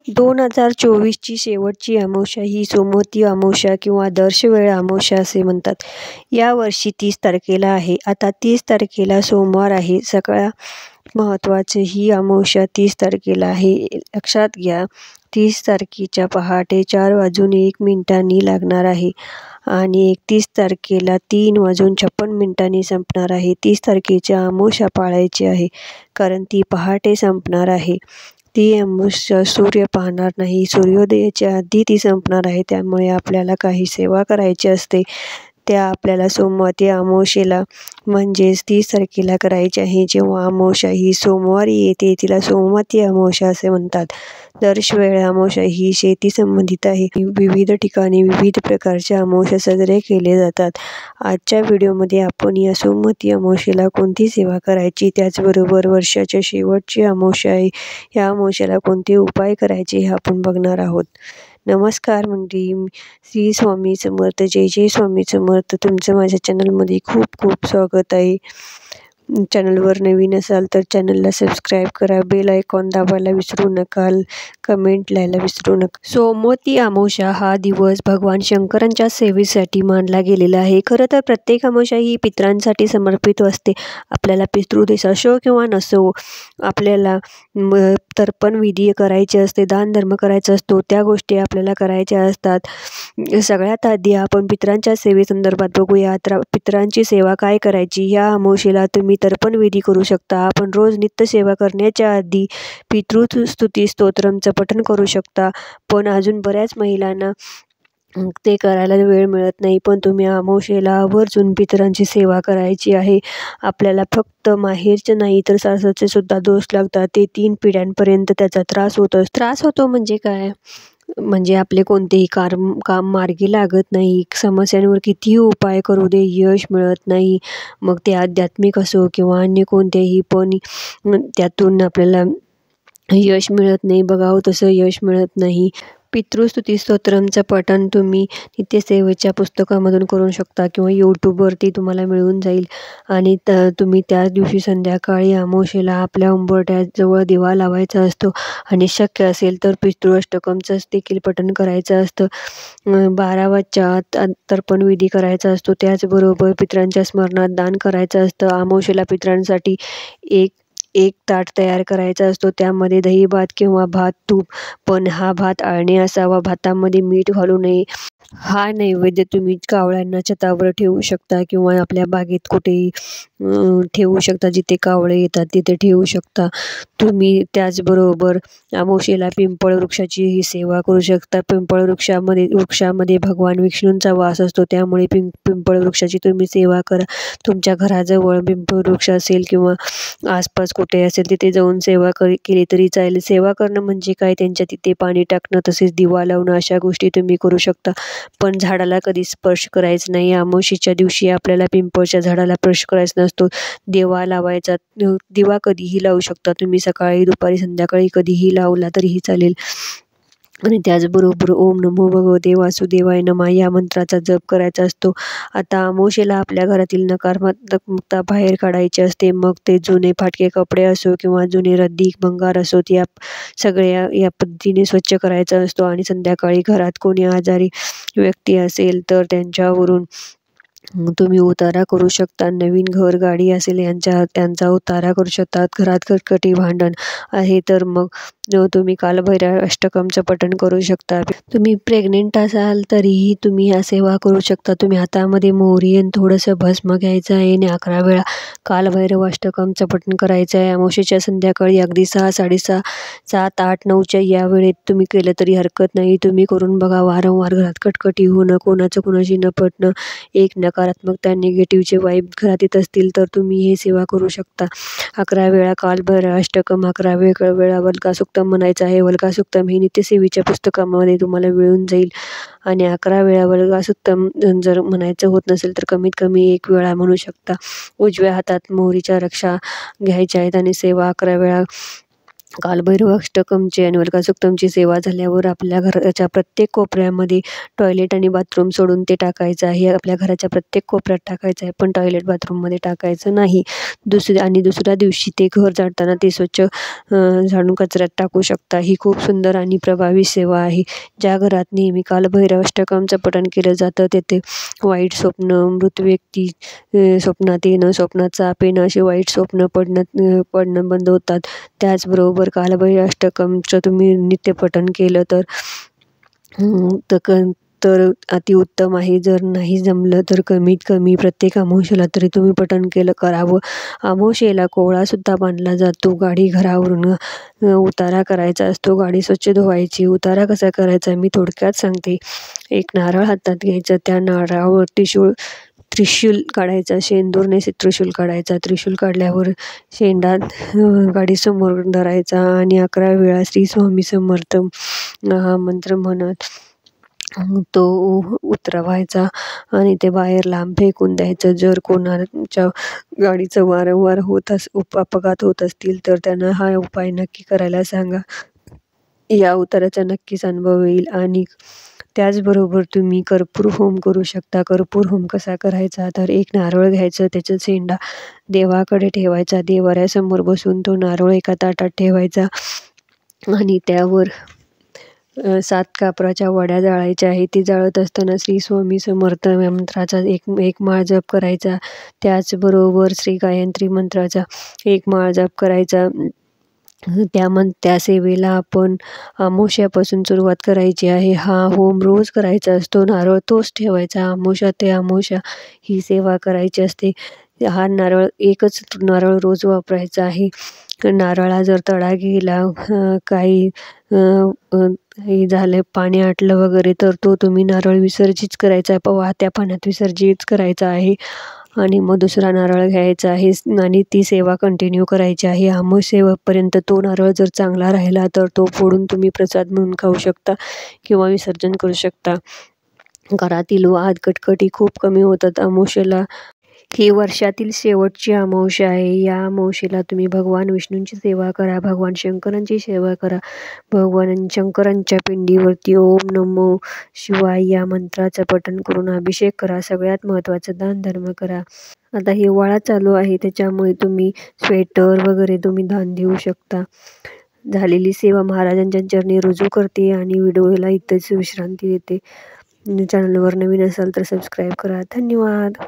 2024ची शेवटची अमावस्या ही सोमवती अमावस्या किंवा दर्शवेळ अमावस्या असे म्हणतात. यावर्षी 30 तारखेला आहे. आता 30 तारखेला सोमवार आहे. सगळ्यात महत्त्वाचं ही अमावस्या 30 तारखेला आहे. लक्षात घ्या, 30 तारखेच्या पहाटे 4:01 लागणार आहे आणि 31 तारखेला 3:56 संपणार आहे. 30 तारखेच्या अमावस्या पाळायची आहे, कारण ती पहाटे संपणार आहे. ती अमावस्या सूर्य पाहणार नाही, सूर्योदयाच्या आधी ती संपणार आहे. त्यामुळे आपल्याला काही सेवा करायची असते, त्या आपल्याला सोमवती अमावस्येला म्हणजेच 30 तारखेला करायची आहे. जेव्हा अमावस्या ही सोमवारी येते तिला सोमवती अमावस्या असे म्हणतात. दर्शवेळ अमावस्या ही शेती संबंधित आहे. विविध ठिकाणी विविध प्रकारच्या अमावस्या साजरे केले जातात. आजच्या व्हिडिओमध्ये आपण या सोमवती अमावस्येला कोणती सेवा करायची, त्याचबरोबर वर्षाच्या शेवटची अमावस्या आहे, या अमावस्येला कोणते उपाय करायचे हे आपण बघणार आहोत. नमस्कार मंडळी, श्री स्वामी समर्थ. जय जय स्वामी समर्थ. तुमचं माझ्या चॅनलमध्ये खूप खूप स्वागत आहे. चॅनलवर नवीन असाल तर चॅनलला सबस्क्राईब करा, बेल आयकॉन दाबायला विसरू नका, कमेंट लिहायला विसरू नका. सोमवती अमावस्या हा दिवस भगवान शंकरांच्या सेवेसाठी मानला गेलेला आहे. खरं तर प्रत्येक अमावस्या ही पितरांसाठी समर्पित असते. आपल्याला पितृदेश असो किंवा नसो, आपल्याला तर्पण विधी करायचे असते, दानधर्म करायचा असतो, त्या गोष्टी आपल्याला करायच्या असतात. सगळ्यात आधी आपण पितरांच्या सेवेसंदर्भात बघूया. पितरांची सेवा काय करायची. या अमावस्येला तुम्ही तर्पण विधी करू शकता. आपण रोज नित्य सेवा करण्याच्या आधी पितृस्तुती स्तोत्रमचं पठण करू शकता. पण अजून बऱ्याच महिलांना ते करायला वेळ मिळत नाही, पण तुम्ही अमावस्येला आवर्जून पितरांची सेवा करायची आहे. आपल्याला फक्त माहेरचे नाही तर सासरचे सुद्धा दोष लागतात. ते 3 पिढ्यांपर्यंत त्याचा त्रास होतो. म्हणजे काय, म्हणजे आपले कोणतेही काम मार्गी लागत नाही. समस्यांवर कितीही उपाय करू दे, यश मिळत नाही. मग ते आध्यात्मिक असो किंवा अन्य कोणतेही, पण त्यातून आपल्याला यश मिळत नाही. बघावं तसं यश मिळत नाही. पितृस्तुती स्तोत्रमचं पठण तुम्ही नित्यसेवेच्या पुस्तकामधून करू शकता किंवा यूट्यूबवरती तुम्हाला मिळून जाईल. आणि तुम्ही त्याच दिवशी संध्याकाळी अमावस्येला आपल्या उंबरठ्याजवळ दिवा लावायचा असतो आणि शक्य असेल तर पितृअष्टकमचं देखील पठण करायचं असतं. 12 वाजच्या आत तर्पण विधी करायचा असतो. त्याचबरोबर पितरांच्या स्मरणात दान करायचं असतं. अमावस्येला पितरांसाठी एक ताट तयार करायचा असतो. त्यामध्ये दही भात किंवा भात तूप, पण हा भात आळणी असावा. भातामध्ये मीठ घालू नये. हा नैवेद्य तुम्ही कावळ्यांना छतावर ठेवू शकता किंवा आपल्या बागेत कुठेही ठेवू शकता. जिथे कावळे येतात तिथे ठेवू शकता तुम्ही. त्याचबरोबर अमावस्येला पिंपळ वृक्षाचीही सेवा करू शकता. पिंपळ वृक्षामध्ये भगवान विष्णूंचा वास असतो, त्यामुळे पिंपळ वृक्षाची तुम्ही सेवा करा. तुमच्या घराजवळ पिंपळ वृक्ष असेल किंवा आसपास कुठे असेल तिथे जाऊन सेवा केली तरी चालेल. सेवा करणं म्हणजे काय, त्यांच्या तिथे पाणी टाकणं, तसेच दिवा लावणं, अशा गोष्टी तुम्ही करू शकता. पण झाडाला कधी स्पर्श करायचं नाही. अमावस्येच्या दिवशी आपल्याला पिंपळच्या झाडाला स्पर्श करायचा नसतो. दिवा लावायचा. दिवा कधीही लावू शकता तुम्ही, सकाळी, दुपारी, संध्याकाळी कधीही लावला तरीही चालेल. आणि त्याचबरोबर ओम नमो भगवते वासुदेवाय नमः या मंत्राचा जप करायचा असतो. आता अमावस्येला आपल्या घरातील नकारात्मकता बाहेर काढायची असते. मग ते जुने फाटके कपडे असो किंवा जुने रद्दी भंगार असो, या सगळ्या या पद्धतीने स्वच्छ करायचा असतो. आणि संध्याकाळी घरात कोणी आजारी व्यक्ती असेल तर त्यांच्यावरून तुम्ही उतारा करू शकता. नवीन घर, गाडी असेल त्यांचा उतारा करू शकतात. घरात खटखटी भांडण आहे तर मग तुम्ही कालभैरव अष्टकमचं पठण करू शकता. तुम्ही प्रेग्नेंट असाल तरीही तुम्ही ह्या सेवा करू शकता. तुम्ही हातामध्ये मोहरी आणि थोडंसं भस्म घ्यायचं आहे आणि 11 वेळा कालभैरव अष्टकमचं पठण करायचं आहे. अमावस्येच्या संध्याकाळी अगदी 6, 6:30, 7, 8, 9च्या या वेळेत तुम्ही केलं तरी हरकत नाही. तुम्ही करून बघा. वारंवार घरात खटखटी होणं, कोणाचं कोणाशी न पटणं, एक नकारात्मकता, निगेटिव्हचे वाईब घरात येत असतील तर तुम्ही हे सेवा करू शकता. 11 वेळा कालभैरव अष्टकम, 11 वेळा वल्कासुक्तम म्हणायचं आहे. वल्कासुक्तम हे नित्यसेवेच्या पुस्तकामध्ये तुम्हाला मिळून जाईल. आणि 11 वेळा वल्कासुक्तम जर म्हणायचं होत नसेल तर कमीत कमी 1 वेळा म्हणू शकता. उजव्या हातात मोहरीच्या रक्षा घ्यायच्या आहेत आणि सेवा 11 वेळा कालभैरव अष्टकमची आणि वरदासुक्तमची सेवा झाल्यावर आपल्या घराच्या प्रत्येक कोपऱ्यामध्ये टॉयलेट आणि बाथरूम सोडून ते टाकायचं आहे. आपल्या घराच्या प्रत्येक कोपऱ्यात टाकायचं आहे, पण टॉयलेट बाथरूममध्ये टाकायचं नाही. दुसऱ्या दिवशी ते घर झाडताना ते स्वच्छ झाडून कचऱ्यात टाकू शकता. ही खूप सुंदर आणि प्रभावी सेवा आहे. ज्या घरात नेहमी कालभैरव अष्टकमचं पठण केलं जातं तेथे वाईट स्वप्न, मृत व्यक्ती स्वप्नात येणं, स्वप्नात साप येणं असे वाईट स्वप्न पडणं बंद होतात. त्याचबरोबर कालभैरव अष्टकमचं तुम्ही नित्यपठण केलं तर अतिउत्तम आहे. जर नाही जमलं तर कमीत कमी प्रत्येक अमावस्येला तरी तुम्ही पठण करावं. अमावस्येला कोहळासुद्धा बांधला जातो. गाडी घरावरून उतारा करायचा असतो. गाडी स्वच्छ धुवायची. उतारा कसा करायचा मी थोडक्यात सांगते. एक नारळ हातात घ्यायचं, त्या नारळावर त्रिशूल काढायचा, शेंदूरने त्रिशूल काढायचा. त्रिशूल काढल्यावर शेंडा गाडीसमोर धरायचा आणि 11 वेळा श्री स्वामी समर्थ हा मंत्र म्हणत तो उतरवायचा आणि ते बाहेर लांब फेकून द्यायचं. जर कोणाच्या गाडीचं वारंवार अपघात होत असतील तर त्यांना हा उपाय नक्की करायला सांगा. या उताराचा नक्कीच अनुभव येईल. आणि त्याचबरोबर तुम्ही कर्पूर होम करू शकता. कर्पूर होम कसा करायचा तर एक नारळ घ्यायचं, त्याचा शेंडा देवाकडे ठेवायचा. देवाऱ्यासमोर बसून तो नारळ एका ताटात ठेवायचा आणि त्यावर 7 कापराच्या वड्या जाळायच्या आहे. ती जाळत असताना श्री स्वामी समर्थ मंत्राचा एक माळ जप करायचा. त्याचबरोबर श्री गायत्री मंत्राचा एक माळ जप करायचा. त्या सेवेला आपण अमावस्यापासून सुरुवात करायची आहे. हा होम रोज करायचा असतो. नारळ तोच ठेवायचा. अमावस्या ते अमावस्या ही सेवा करायची असते. हा एकच नारळ रोज वापरायचा आहे. नारळा जर तडा गेला, काही हे झालं, पाणी आटलं वगैरे तर तुम्ही नारळ विसर्जित करायचा, वाहत्या पाण्यात विसर्जित करायचा आहे आणि मग दुसरा नारळ घ्यायचा आहे आणि ती सेवा कंटिन्यू करायची आहे. अमावस्येपर्यंत तो नारळ जर चांगला राहिला तर तो फोडून तुम्ही प्रसाद म्हणून खाऊ शकता किंवा विसर्जन करू शकता. घरातील वाद कटकटी खूप कमी होतात अमावस्येला. ही वर्षातील शेवटची अमावस्या आहे. या अमावस्येला तुम्ही भगवान विष्णूंची सेवा करा, भगवान शंकरांची सेवा करा. भगवान शंकरांच्या पिंडीवरती ओम नमो शिवाय या मंत्राचं पठण करून अभिषेक करा. सगळ्यात महत्त्वाचं दान धर्म करा. आता हिवाळा चालू आहे त्याच्यामुळे तुम्ही स्वेटर वगैरे तुम्ही दान देऊ शकता. झालेली सेवा महाराजांच्या चरणी रुजू करते आणि व्हिडिओला इथेच विश्रांती देते. चॅनलवर नवीन असाल तर सबस्क्राईब करा. धन्यवाद.